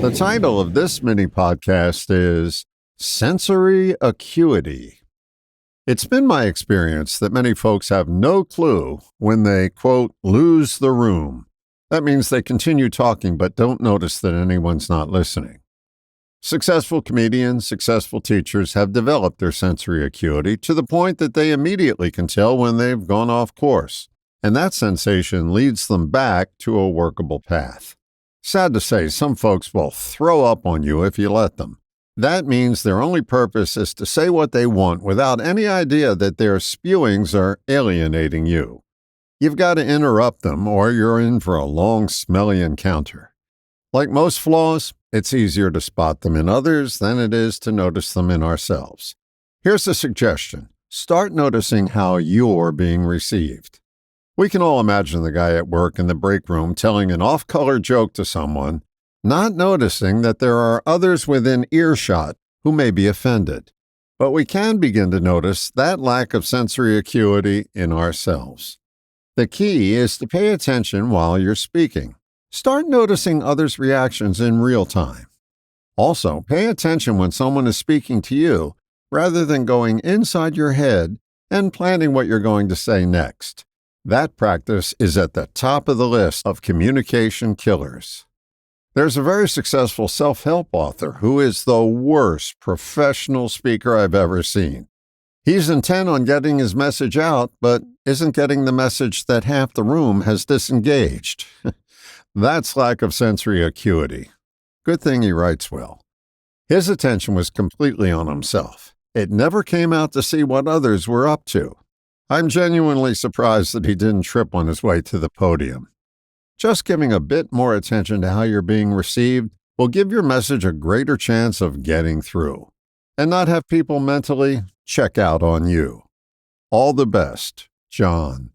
The title of this mini podcast is Sensory Acuity. It's been my experience that many folks have no clue when they, quote, lose the room. That means they continue talking but don't notice that anyone's not listening. Successful comedians, successful teachers have developed their sensory acuity to the point that they immediately can tell when they've gone off course, and that sensation leads them back to a workable path. Sad to say, some folks will throw up on you if you let them. That means their only purpose is to say what they want without any idea that their spewings are alienating you. You've got to interrupt them or you're in for a long, smelly encounter. Like most flaws, it's easier to spot them in others than it is to notice them in ourselves. Here's a suggestion. Start noticing how you're being received. We can all imagine the guy at work in the break room telling an off-color joke to someone, not noticing that there are others within earshot who may be offended. But we can begin to notice that lack of sensory acuity in ourselves. The key is to pay attention while you're speaking. Start noticing others' reactions in real time. Also, pay attention when someone is speaking to you rather than going inside your head and planning what you're going to say next. That practice is at the top of the list of communication killers. There's a very successful self-help author who is the worst professional speaker I've ever seen. He's intent on getting his message out, but isn't getting the message that half the room has disengaged. That's lack of sensory acuity. Good thing he writes well. His attention was completely on himself. It never came out to see what others were up to. I'm genuinely surprised that he didn't trip on his way to the podium. Just giving a bit more attention to how you're being received will give your message a greater chance of getting through, and not have people mentally check out on you. All the best, John.